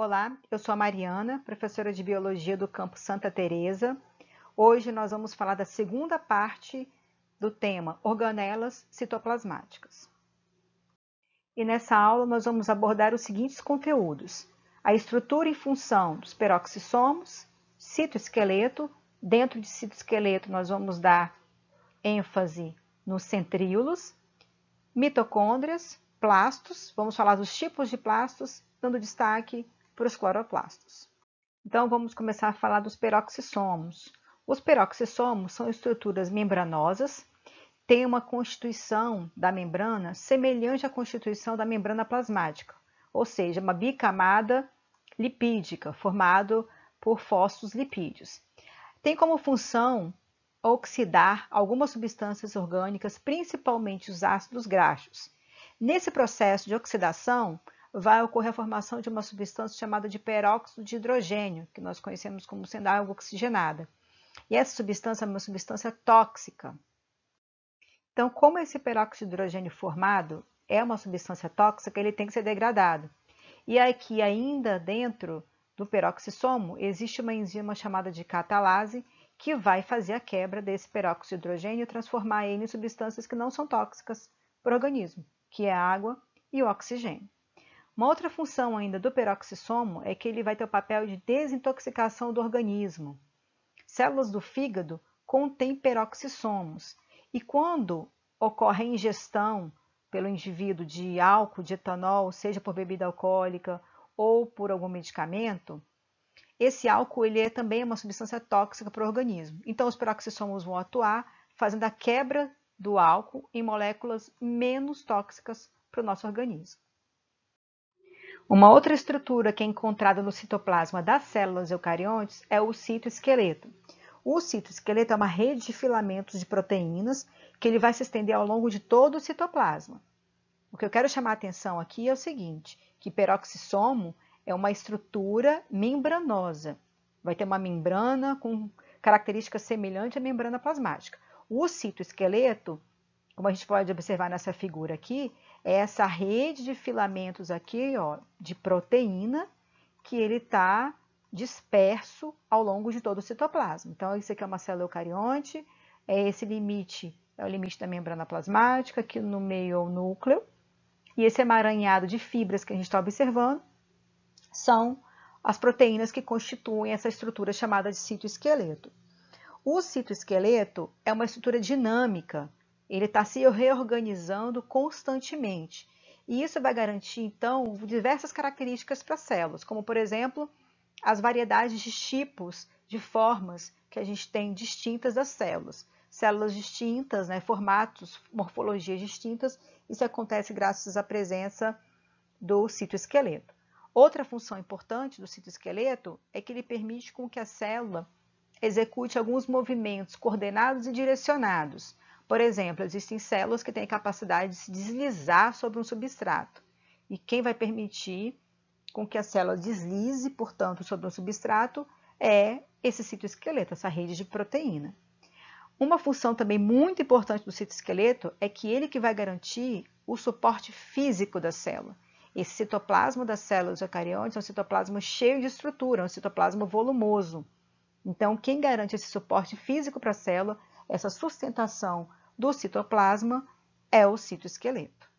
Olá, eu sou a Mariana, professora de Biologia do campus Santa Teresa. Hoje nós vamos falar da segunda parte do tema Organelas citoplasmáticas. E nessa aula nós vamos abordar os seguintes conteúdos: a estrutura e função dos peroxissomos, citoesqueleto. Dentro de citoesqueleto nós vamos dar ênfase nos centríolos, mitocôndrias, plastos, vamos falar dos tipos de plastos, dando destaque para os cloroplastos. Então, vamos começar a falar dos peroxissomos. Os peroxissomos são estruturas membranosas, têm uma constituição da membrana semelhante à constituição da membrana plasmática, ou seja, uma bicamada lipídica, formado por fosfolipídios. Tem como função oxidar algumas substâncias orgânicas, principalmente os ácidos graxos. Nesse processo de oxidação, vai ocorrer a formação de uma substância chamada de peróxido de hidrogênio, que nós conhecemos como sendo água oxigenada. E essa substância é uma substância tóxica. Então, como esse peróxido de hidrogênio formado é uma substância tóxica, ele tem que ser degradado. E aqui, ainda dentro do peroxissomo, existe uma enzima chamada de catalase, que vai fazer a quebra desse peróxido de hidrogênio e transformar ele em substâncias que não são tóxicas para o organismo, que é a água e o oxigênio. Uma outra função ainda do peroxissomo é que ele vai ter o papel de desintoxicação do organismo. Células do fígado contêm peroxissomos e quando ocorre a ingestão pelo indivíduo de álcool, de etanol, seja por bebida alcoólica ou por algum medicamento, esse álcool ele é também uma substância tóxica para o organismo. Então, os peroxissomos vão atuar fazendo a quebra do álcool em moléculas menos tóxicas para o nosso organismo. Uma outra estrutura que é encontrada no citoplasma das células eucariontes é o citoesqueleto. O citoesqueleto é uma rede de filamentos de proteínas que ele vai se estender ao longo de todo o citoplasma. O que eu quero chamar a atenção aqui é o seguinte, que peroxissomo é uma estrutura membranosa. Vai ter uma membrana com características semelhantes à membrana plasmática. O citoesqueleto, como a gente pode observar nessa figura aqui, é essa rede de filamentos aqui, ó, de proteína, que ele está disperso ao longo de todo o citoplasma. Então, isso aqui é uma célula eucarionte, esse limite é o limite da membrana plasmática, aqui no meio é o núcleo, e esse emaranhado de fibras que a gente está observando são as proteínas que constituem essa estrutura chamada de citoesqueleto. O citoesqueleto é uma estrutura dinâmica, ele está se reorganizando constantemente. E isso vai garantir, então, diversas características para as células, como, por exemplo, as variedades de tipos, de formas que a gente tem distintas das células. Células distintas, né, formatos, morfologias distintas, isso acontece graças à presença do citoesqueleto. Outra função importante do citoesqueleto é que ele permite com que a célula execute alguns movimentos coordenados e direcionados. Por exemplo, existem células que têm a capacidade de se deslizar sobre um substrato. E quem vai permitir com que a célula deslize, portanto, sobre um substrato é esse citoesqueleto, essa rede de proteína. Uma função também muito importante do citoesqueleto é que ele que vai garantir o suporte físico da célula. Esse citoplasma das células eucariontes é um citoplasma cheio de estrutura, um citoplasma volumoso. Então, quem garante esse suporte físico para a célula, essa sustentação do citoplasma, é o citoesqueleto.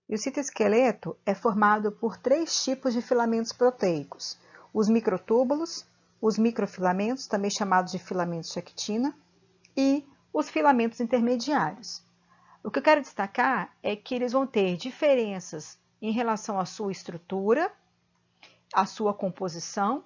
E o citoesqueleto é formado por 3 tipos de filamentos proteicos: os microtúbulos, os microfilamentos, também chamados de filamentos de actina, e os filamentos intermediários. O que eu quero destacar é que eles vão ter diferenças em relação à sua estrutura, à sua composição,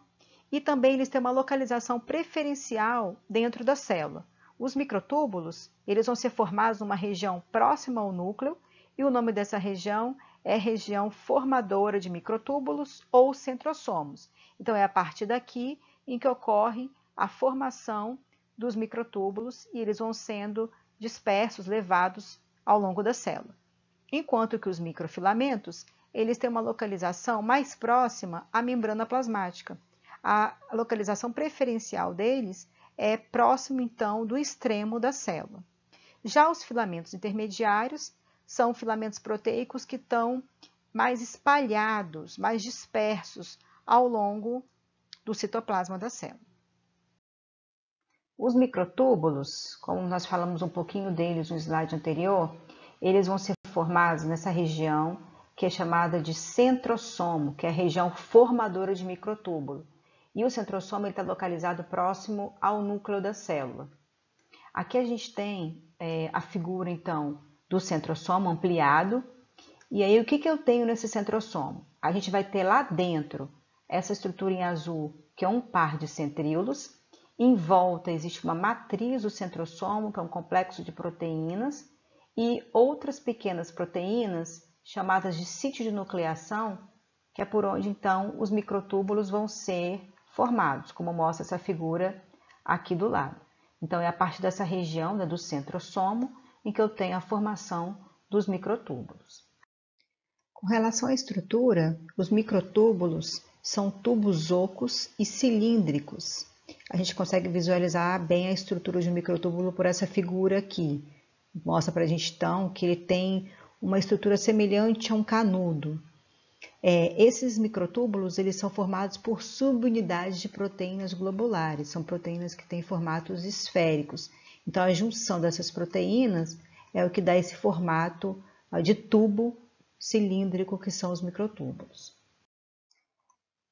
e também eles têm uma localização preferencial dentro da célula. Os microtúbulos, eles vão ser formados numa região próxima ao núcleo, e o nome dessa região é região formadora de microtúbulos ou centrosomos. Então, é a partir daqui em que ocorre a formação dos microtúbulos e eles vão sendo dispersos, levados ao longo da célula. Enquanto que os microfilamentos, eles têm uma localização mais próxima à membrana plasmática. A localização preferencial deles é próximo, então, do extremo da célula. Já os filamentos intermediários são filamentos proteicos que estão mais espalhados, mais dispersos ao longo do citoplasma da célula. Os microtúbulos, como nós falamos um pouquinho deles no slide anterior, eles vão ser formados nessa região que é chamada de centrosomo, que é a região formadora de microtúbulo. E o centrosomo está localizado próximo ao núcleo da célula. Aqui a gente tem a figura, então, do centrosomo ampliado. E aí, o que eu tenho nesse centrosomo? A gente vai ter lá dentro essa estrutura em azul, que é um par de centríolos. Em volta existe uma matriz do centrosomo, que é um complexo de proteínas, e outras pequenas proteínas, chamadas de sítio de nucleação, que é por onde, então, os microtúbulos vão ser formados, como mostra essa figura aqui do lado. Então, é a partir dessa região, né, do centrosomo, em que eu tenho a formação dos microtúbulos. Com relação à estrutura, os microtúbulos são tubos ocos e cilíndricos. A gente consegue visualizar bem a estrutura de um microtúbulo por essa figura aqui. Mostra para a gente, então, que ele tem uma estrutura semelhante a um canudo. Esses microtúbulos eles são formados por subunidades de proteínas globulares, são proteínas que têm formatos esféricos. Então, a junção dessas proteínas é o que dá esse formato de tubo cilíndrico, que são os microtúbulos.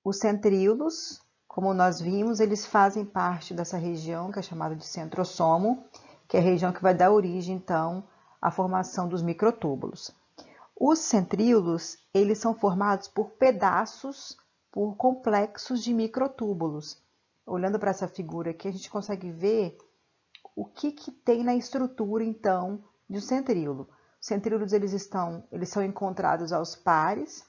Os centríolos, como nós vimos, eles fazem parte dessa região que é chamada de centrosomo, que é a região que vai dar origem, então, à formação dos microtúbulos. Os centríolos, eles são formados por pedaços, por complexos de microtúbulos. Olhando para essa figura aqui, a gente consegue ver o que tem na estrutura, então, de um centríolo. Os centríolos, eles são encontrados aos pares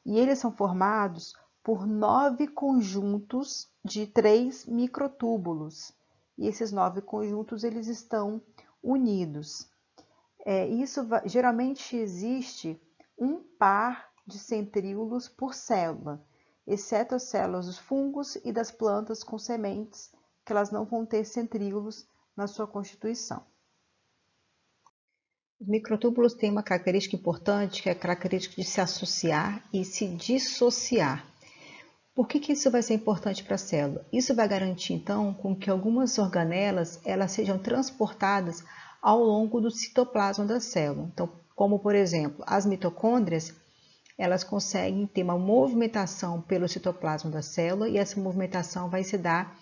e eles são formados por 9 conjuntos de 3 microtúbulos. E esses 9 conjuntos, eles estão unidos. Geralmente existe um par de centríolos por célula, exceto as células dos fungos e das plantas com sementes, que elas não vão ter centríolos na sua constituição. Os microtúbulos têm uma característica importante, que é a característica de se associar e se dissociar. Por que isso vai ser importante para a célula? Isso vai garantir, então, com que algumas organelas elas sejam transportadas ao longo do citoplasma da célula. Então, como, por exemplo, as mitocôndrias, elas conseguem ter uma movimentação pelo citoplasma da célula e essa movimentação vai se dar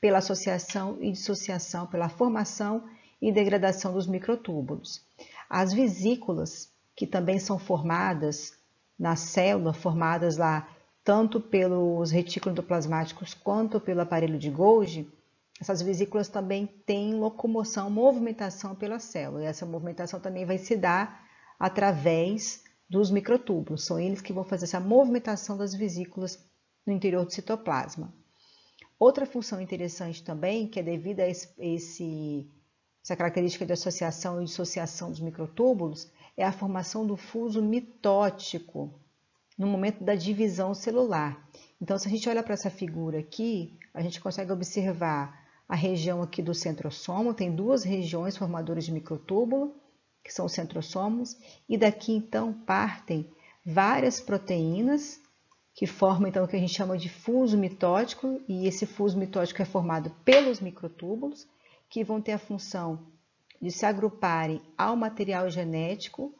pela associação e dissociação, pela formação e degradação dos microtúbulos. As vesículas, que também são formadas na célula, formadas lá tanto pelos retículos endoplasmáticos quanto pelo aparelho de Golgi, essas vesículas também têm locomoção, movimentação pela célula. E essa movimentação também vai se dar através dos microtúbulos. São eles que vão fazer essa movimentação das vesículas no interior do citoplasma. Outra função interessante também, que é devida a essa característica de associação e dissociação dos microtúbulos, é a formação do fuso mitótico no momento da divisão celular. Então, se a gente olha para essa figura aqui, a gente consegue observar a região aqui do centrosomo, tem 2 regiões formadoras de microtúbulo, que são os centrosomos, e daqui, então, partem várias proteínas que formam, então, o que a gente chama de fuso mitótico, e esse fuso mitótico é formado pelos microtúbulos, que vão ter a função de se agruparem ao material genético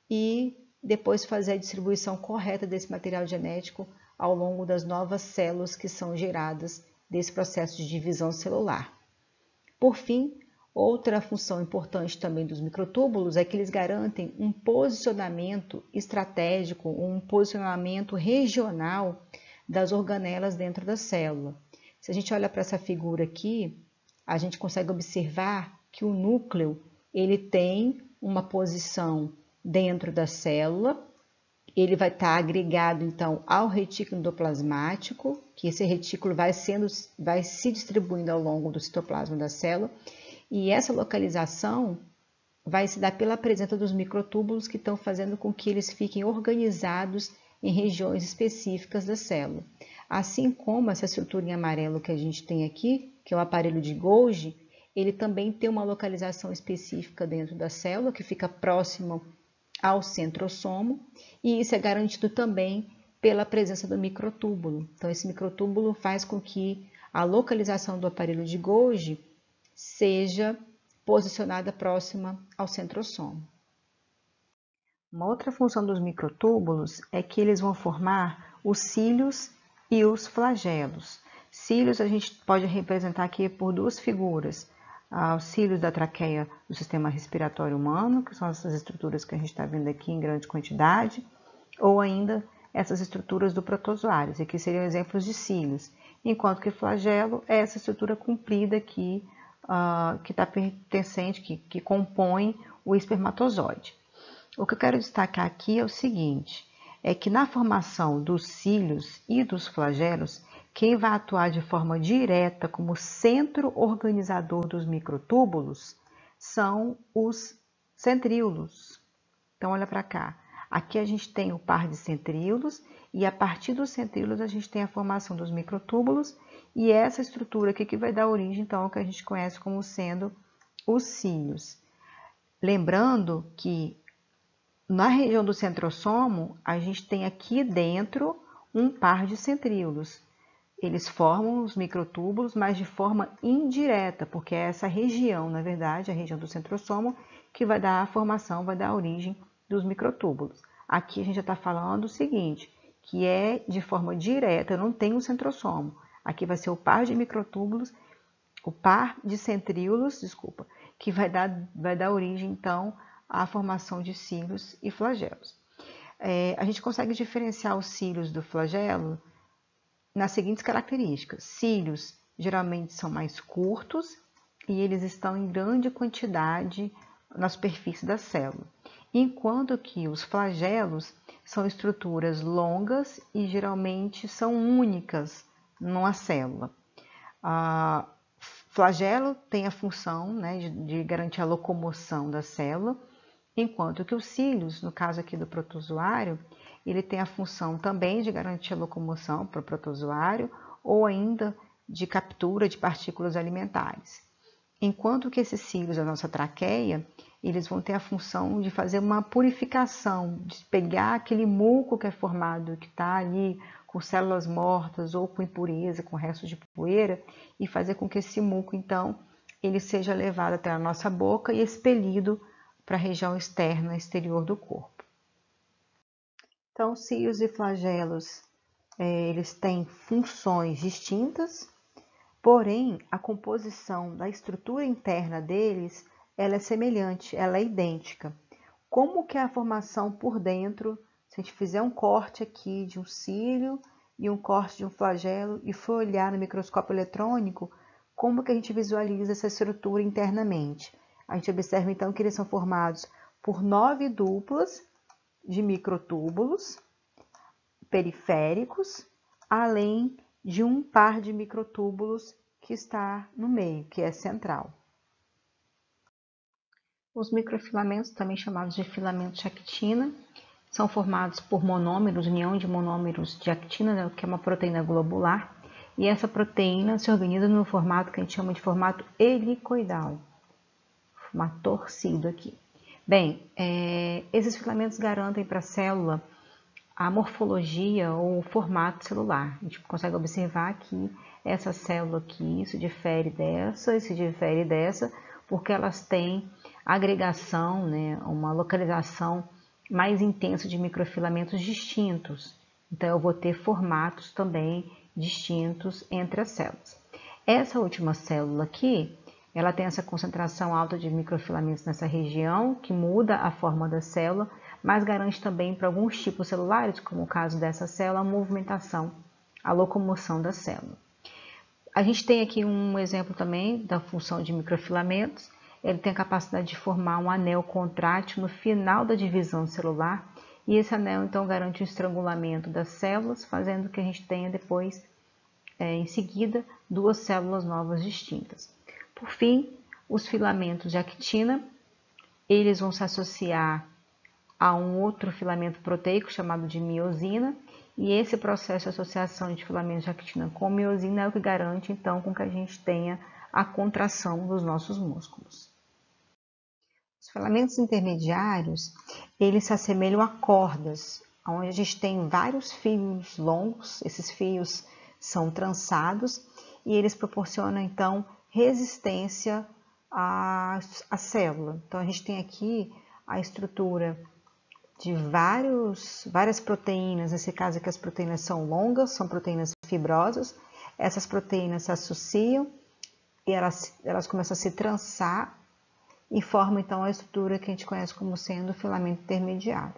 e depois fazer a distribuição correta desse material genético ao longo das novas células que são geradas desse processo de divisão celular. Por fim, outra função importante também dos microtúbulos é que eles garantem um posicionamento estratégico, um posicionamento regional das organelas dentro da célula. Se a gente olha para essa figura aqui, a gente consegue observar que o núcleo ele tem uma posição dentro da célula, ele vai estar agregado então ao retículo endoplasmático, que esse retículo vai se distribuindo ao longo do citoplasma da célula, e essa localização vai se dar pela presença dos microtúbulos que estão fazendo com que eles fiquem organizados em regiões específicas da célula. Assim como essa estrutura em amarelo que a gente tem aqui, que é o aparelho de Golgi, ele também tem uma localização específica dentro da célula, que fica próximo ao centrosomo, e isso é garantido também pela presença do microtúbulo. Então, esse microtúbulo faz com que a localização do aparelho de Golgi seja posicionada próxima ao centrosomo. Uma outra função dos microtúbulos é que eles vão formar os cílios e os flagelos. Cílios a gente pode representar aqui por duas figuras. Os cílios da traqueia do sistema respiratório humano, que são essas estruturas que a gente está vendo aqui em grande quantidade, ou ainda essas estruturas do protozoário, aqui seriam exemplos de cílios, enquanto que flagelo é essa estrutura comprida aqui, que está pertencente, que compõe o espermatozoide. O que eu quero destacar aqui é o seguinte, é que na formação dos cílios e dos flagelos, quem vai atuar de forma direta como centro organizador dos microtúbulos são os centríolos. Então, olha para cá. Aqui a gente tem o par de centríolos e a partir dos centríolos a gente tem a formação dos microtúbulos e essa estrutura aqui que vai dar origem, então, ao que a gente conhece como sendo os cílios. Lembrando que na região do centrosomo, a gente tem aqui dentro um par de centríolos. Eles formam os microtúbulos, mas de forma indireta, porque é essa região, na verdade, a região do centrosomo, que vai dar a formação, vai dar a origem dos microtúbulos. Aqui a gente já está falando o seguinte, que é de forma direta, não tem um centrosomo. Aqui vai ser o par de microtúbulos, o par de centríolos, desculpa, que vai dar origem, então, à formação de cílios e flagelos. A gente consegue diferenciar os cílios do flagelo nas seguintes características. Cílios geralmente são mais curtos e eles estão em grande quantidade na superfície da célula, enquanto que os flagelos são estruturas longas e geralmente são únicas numa célula. Flagelo tem a função, né, de garantir a locomoção da célula, enquanto que os cílios, no caso aqui do protozoário, ele tem a função também de garantir a locomoção para o protozoário ou ainda de captura de partículas alimentares. Enquanto que esses cílios da nossa traqueia, eles vão ter a função de fazer uma purificação, de pegar aquele muco que é formado, que está ali com células mortas ou com impureza, com restos de poeira, e fazer com que esse muco, então, ele seja levado até a nossa boca e expelido para a região externa, exterior do corpo. Então, cílios e flagelos, eles têm funções distintas, porém, a composição da estrutura interna deles, ela é semelhante, ela é idêntica. Como que é a formação por dentro, se a gente fizer um corte aqui de um cílio e um corte de um flagelo e for olhar no microscópio eletrônico, como que a gente visualiza essa estrutura internamente? A gente observa então que eles são formados por 9 duplas de microtúbulos periféricos, além de um par de microtúbulos que está no meio, que é central. Os microfilamentos, também chamados de filamentos de actina, são formados por monômeros, união de monômeros de actina, que é uma proteína globular, e essa proteína se organiza no formato que a gente chama de formato helicoidal, formato torcido aqui. Bem, esses filamentos garantem para a célula a morfologia ou o formato celular. A gente consegue observar que essa célula aqui se difere dessa, porque elas têm agregação, né, uma localização mais intensa de microfilamentos distintos. Então, eu vou ter formatos também distintos entre as células. Essa última célula aqui, ela tem essa concentração alta de microfilamentos nessa região, que muda a forma da célula, mas garante também para alguns tipos celulares, como o caso dessa célula, a movimentação, a locomoção da célula. A gente tem aqui um exemplo também da função de microfilamentos. Ele tem a capacidade de formar um anel contrátil no final da divisão celular, e esse anel então garante o estrangulamento das células, fazendo que a gente tenha depois, em seguida, duas células novas distintas. Por fim, os filamentos de actina, eles vão se associar a um outro filamento proteico chamado de miosina, e esse processo de associação de filamentos de actina com miosina é o que garante, então, com que a gente tenha a contração dos nossos músculos. Os filamentos intermediários, eles se assemelham a cordas, onde a gente tem vários fios longos, esses fios são trançados e eles proporcionam, então, resistência à célula. Então, a gente tem aqui a estrutura de várias proteínas, nesse caso aqui as proteínas são longas, são proteínas fibrosas, essas proteínas se associam e elas começam a se trançar e formam então a estrutura que a gente conhece como sendo o filamento intermediário.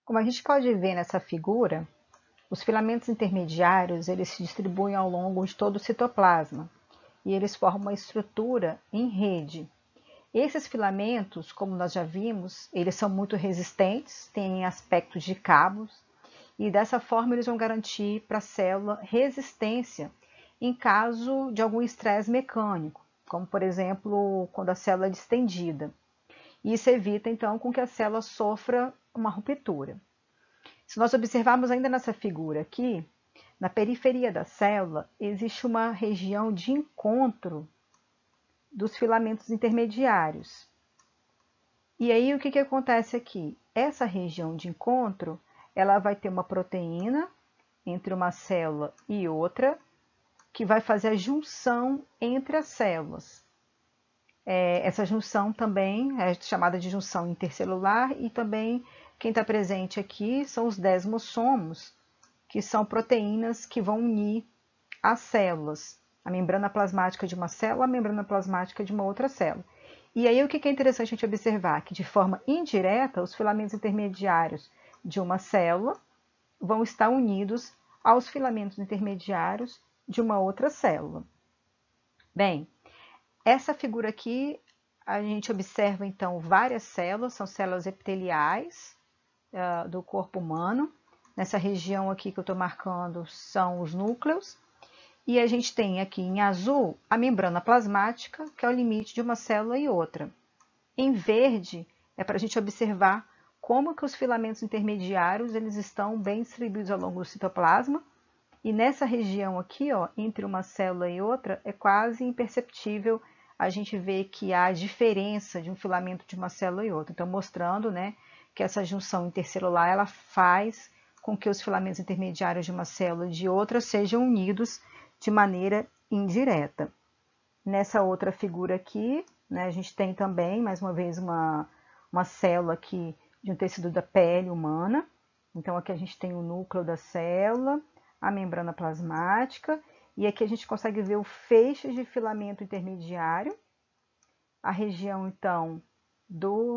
Como a gente pode ver nessa figura, os filamentos intermediários eles se distribuem ao longo de todo o citoplasma e eles formam uma estrutura em rede. Esses filamentos, como nós já vimos, eles são muito resistentes, têm aspectos de cabos e dessa forma eles vão garantir para a célula resistência em caso de algum estresse mecânico, como por exemplo quando a célula é distendida. Isso evita então com que a célula sofra uma ruptura. Se nós observarmos ainda nessa figura aqui, na periferia da célula existe uma região de encontro dos filamentos intermediários. E aí o que acontece aqui? Essa região de encontro, ela vai ter uma proteína entre uma célula e outra, que vai fazer a junção entre as células. Essa junção também é chamada de junção intercelular e também quem está presente aqui são os desmossomos, que são proteínas que vão unir as células, a membrana plasmática de uma célula, a membrana plasmática de uma outra célula. E aí o que é interessante a gente observar? Que de forma indireta, os filamentos intermediários de uma célula vão estar unidos aos filamentos intermediários de uma outra célula. Bem, essa figura aqui, a gente observa então várias células, são células epiteliais do corpo humano. Nessa região aqui que eu estou marcando são os núcleos. E a gente tem aqui em azul a membrana plasmática, que é o limite de uma célula e outra. Em verde é para a gente observar como que os filamentos intermediários eles estão bem distribuídos ao longo do citoplasma. E nessa região aqui, ó, entre uma célula e outra, é quase imperceptível a gente ver que há diferença de um filamento de uma célula e outra. Então, mostrando, né, que essa junção intercelular ela faz com que os filamentos intermediários de uma célula e de outra sejam unidos de maneira indireta. Nessa outra figura aqui, né, a gente tem também, mais uma vez, uma célula aqui de um tecido da pele humana. Então, aqui a gente tem o núcleo da célula, a membrana plasmática, e aqui a gente consegue ver o feixe de filamento intermediário, a região, então,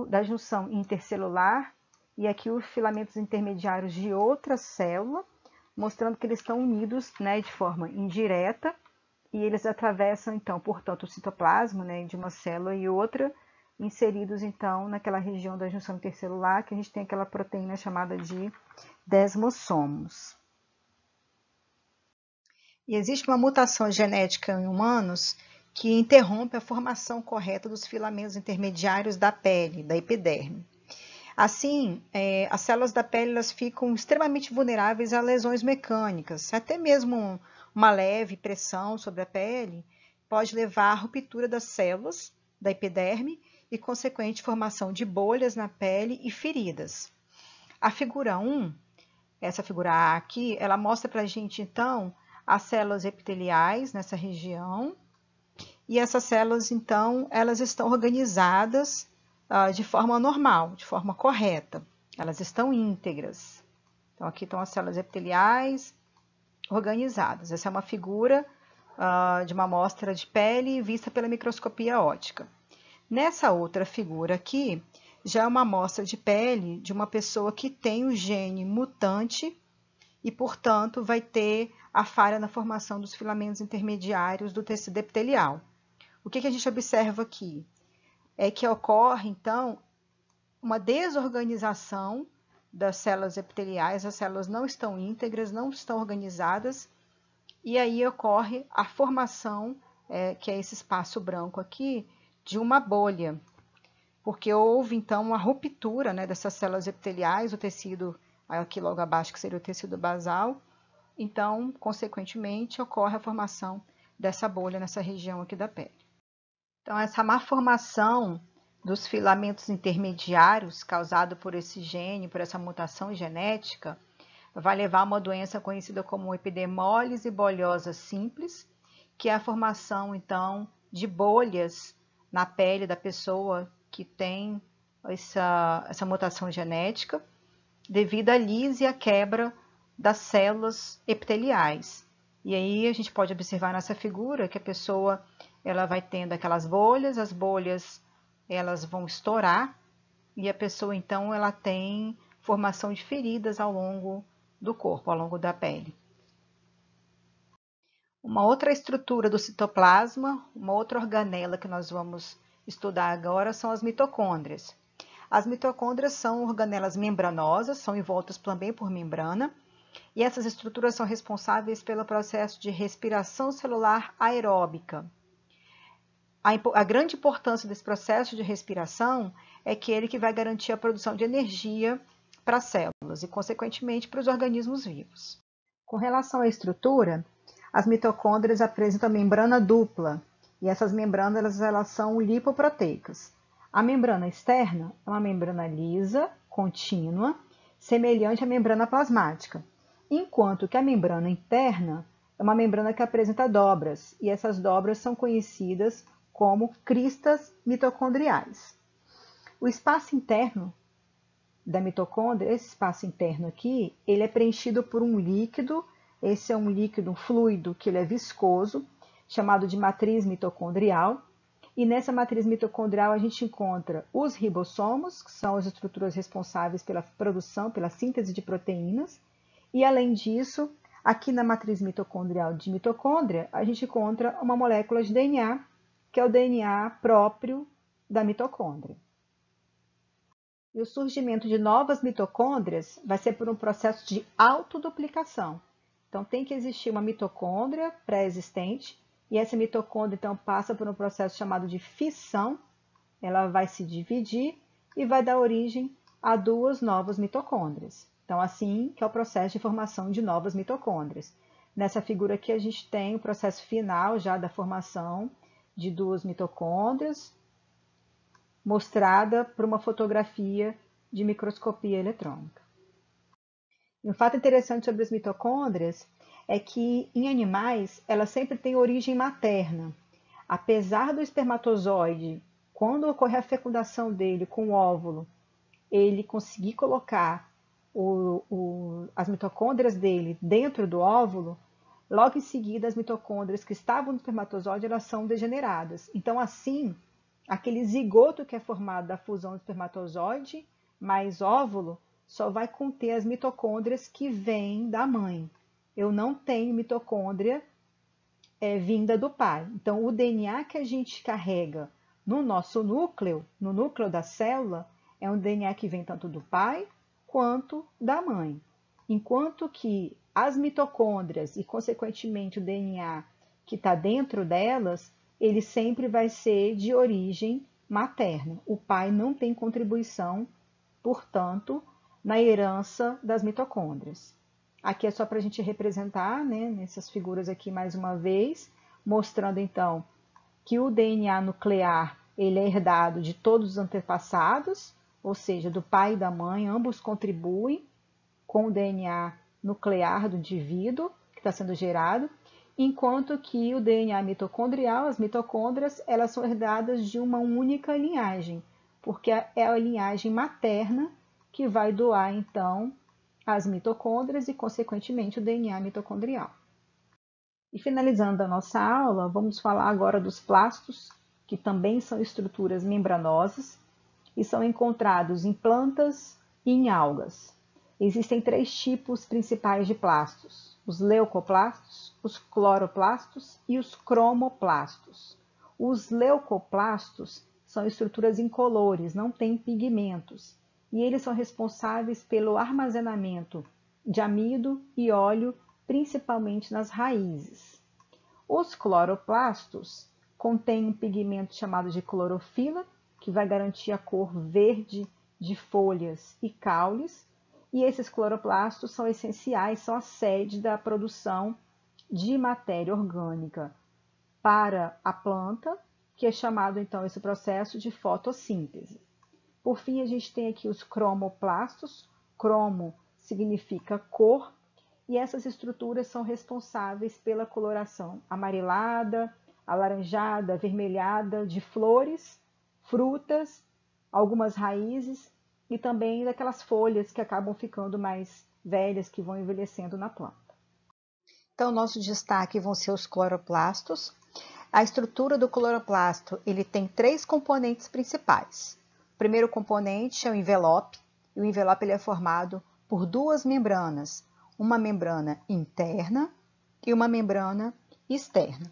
da junção intercelular, e aqui os filamentos intermediários de outra célula, mostrando que eles estão unidos, né, de forma indireta, e eles atravessam, então, portanto, o citoplasma, né, de uma célula e outra, inseridos, então, naquela região da junção intercelular, que a gente tem aquela proteína chamada de desmossomos. E existe uma mutação genética em humanos que interrompe a formação correta dos filamentos intermediários da pele, da epiderme. Assim, as células da pele elas ficam extremamente vulneráveis a lesões mecânicas, até mesmo uma leve pressão sobre a pele pode levar à ruptura das células da epiderme e consequente formação de bolhas na pele e feridas. A figura 1, essa figura A aqui, ela mostra para a gente então as células epiteliais nessa região e essas células então elas estão organizadas de forma normal, de forma correta. Elas estão íntegras. Então, aqui estão as células epiteliais organizadas. Essa é uma figura de uma amostra de pele vista pela microscopia óptica. Nessa outra figura aqui, já é uma amostra de pele de uma pessoa que tem o gene mutante e, portanto, vai ter a falha na formação dos filamentos intermediários do tecido epitelial. O que a gente observa aqui? É que ocorre, então, uma desorganização das células epiteliais, as células não estão íntegras, não estão organizadas, e aí ocorre a formação, que é esse espaço branco aqui, de uma bolha, porque houve, então, uma ruptura, né, dessas células epiteliais, o tecido, aqui logo abaixo, que seria o tecido basal, então, consequentemente, ocorre a formação dessa bolha nessa região aqui da pele. Então, essa má formação dos filamentos intermediários causado por esse gene, por essa mutação genética, vai levar a uma doença conhecida como epidermólise bolhosa simples, que é a formação, então, de bolhas na pele da pessoa que tem essa mutação genética, devido à lise e à quebra das células epiteliais. E aí a gente pode observar nessa figura que a pessoa ela vai tendo aquelas bolhas, as bolhas elas vão estourar e a pessoa então ela tem formação de feridas ao longo do corpo, ao longo da pele. Uma outra estrutura do citoplasma, uma outra organela que nós vamos estudar agora são as mitocôndrias. As mitocôndrias são organelas membranosas, são envoltas também por membrana, e essas estruturas são responsáveis pelo processo de respiração celular aeróbica. A grande importância desse processo de respiração é que ele que vai garantir a produção de energia para as células e, consequentemente, para os organismos vivos. Com relação à estrutura, as mitocôndrias apresentam membrana dupla, e essas membranas elas são lipoproteicas. A membrana externa é uma membrana lisa, contínua, semelhante à membrana plasmática, enquanto que a membrana interna é uma membrana que apresenta dobras, e essas dobras são conhecidas como cristas mitocondriais. O espaço interno da mitocôndria, esse espaço interno aqui, ele é preenchido por um líquido, esse é um líquido, um fluido, que ele é viscoso, chamado de matriz mitocondrial, e nessa matriz mitocondrial a gente encontra os ribossomos, que são as estruturas responsáveis pela produção, pela síntese de proteínas, e além disso, aqui na matriz mitocondrial de mitocôndria, a gente encontra uma molécula de DNA, que é o DNA próprio da mitocôndria. E o surgimento de novas mitocôndrias vai ser por um processo de autoduplicação. Então, tem que existir uma mitocôndria pré-existente, e essa mitocôndria, então, passa por um processo chamado de fissão, ela vai se dividir e vai dar origem a duas novas mitocôndrias. Então, assim que é o processo de formação de novas mitocôndrias. Nessa figura aqui, a gente tem o processo final já da formação de duas mitocôndrias, mostrada por uma fotografia de microscopia eletrônica. E um fato interessante sobre as mitocôndrias é que, em animais, elas sempre têm origem materna. Apesar do espermatozoide, quando ocorrer a fecundação dele com o óvulo, ele conseguir colocar as mitocôndrias dele dentro do óvulo, logo em seguida as mitocôndrias que estavam no espermatozoide elas são degeneradas. Então, assim, aquele zigoto que é formado da fusão do espermatozoide mais óvulo só vai conter as mitocôndrias que vêm da mãe. Eu não tenho mitocôndria vinda do pai. Então, o DNA que a gente carrega no nosso núcleo, no núcleo da célula, é um DNA que vem tanto do pai quanto da mãe. Enquanto que as mitocôndrias e, consequentemente, o DNA que está dentro delas, ele sempre vai ser de origem materna. O pai não tem contribuição, portanto, na herança das mitocôndrias. Aqui é só para a gente representar, né, nessas figuras aqui mais uma vez, mostrando então que o DNA nuclear ele é herdado de todos os antepassados, ou seja, do pai e da mãe, ambos contribuem com o DNA nuclear do indivíduo que está sendo gerado, enquanto que o DNA mitocondrial, as mitocôndrias, elas são herdadas de uma única linhagem, porque é a linhagem materna que vai doar, então, as mitocôndrias e, consequentemente, o DNA mitocondrial. E finalizando a nossa aula, vamos falar agora dos plastos, que também são estruturas membranosas e são encontrados em plantas e em algas. Existem três tipos principais de plastos: os leucoplastos, os cloroplastos e os cromoplastos. Os leucoplastos são estruturas incolores, não têm pigmentos, e eles são responsáveis pelo armazenamento de amido e óleo, principalmente nas raízes. Os cloroplastos contêm um pigmento chamado de clorofila, que vai garantir a cor verde de folhas e caules, e esses cloroplastos são essenciais, são a sede da produção de matéria orgânica para a planta, que é chamado então esse processo de fotossíntese. Por fim, a gente tem aqui os cromoplastos. Cromo significa cor, e essas estruturas são responsáveis pela coloração amarelada, alaranjada, avermelhada de flores, frutas, algumas raízes e também daquelas folhas que acabam ficando mais velhas, que vão envelhecendo na planta. Então, nosso destaque vão ser os cloroplastos. A estrutura do cloroplasto, ele tem 3 componentes principais. O primeiro componente é o envelope, e o envelope ele é formado por 2 membranas, uma membrana interna e uma membrana externa.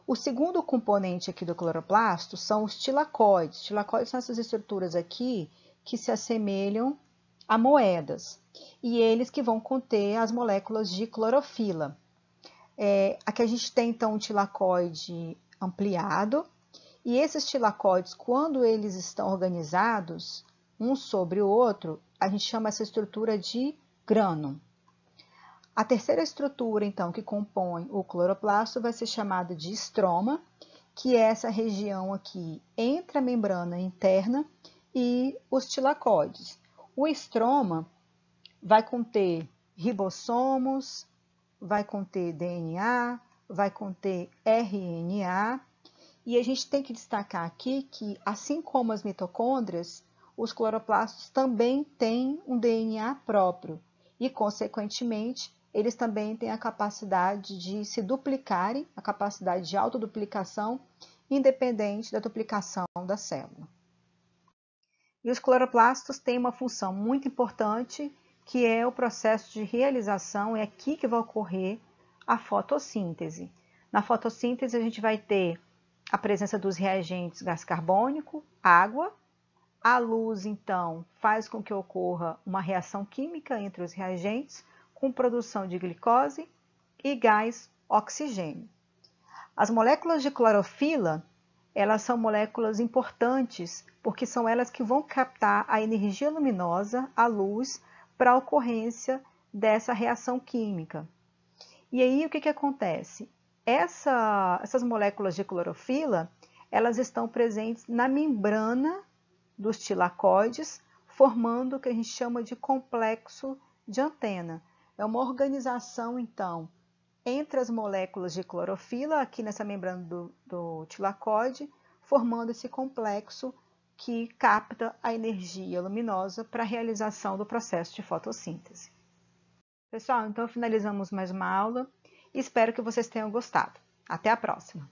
O segundo componente aqui do cloroplasto são os tilacoides. Os tilacoides são essas estruturas aqui que se assemelham a moedas, e eles que vão conter as moléculas de clorofila. Aqui a gente tem então um tilacoide ampliado, e esses tilacoides, quando eles estão organizados, um sobre o outro, a gente chama essa estrutura de grano. A terceira estrutura, então, que compõe o cloroplasto vai ser chamada de estroma, que é essa região aqui entre a membrana interna e os tilacoides. O estroma vai conter ribossomos, vai conter DNA, vai conter RNA, e a gente tem que destacar aqui que, assim como as mitocôndrias, os cloroplastos também têm um DNA próprio e, consequentemente, eles também têm a capacidade de se duplicarem, a capacidade de autoduplicação, independente da duplicação da célula. E os cloroplastos têm uma função muito importante, que é o processo de realização, é aqui que vai ocorrer a fotossíntese. Na fotossíntese, a gente vai ter a presença dos reagentes gás carbônico, água. A luz, então, faz com que ocorra uma reação química entre os reagentes, com produção de glicose e gás oxigênio. As moléculas de clorofila, elas são moléculas importantes, porque são elas que vão captar a energia luminosa, a luz, para a ocorrência dessa reação química. E aí, o que acontece? Essas moléculas de clorofila, elas estão presentes na membrana dos tilacoides, formando o que a gente chama de complexo de antena. É uma organização, então, entre as moléculas de clorofila, aqui nessa membrana do tilacoide, formando esse complexo que capta a energia luminosa para a realização do processo de fotossíntese. Pessoal, então finalizamos mais uma aula e espero que vocês tenham gostado. Até a próxima!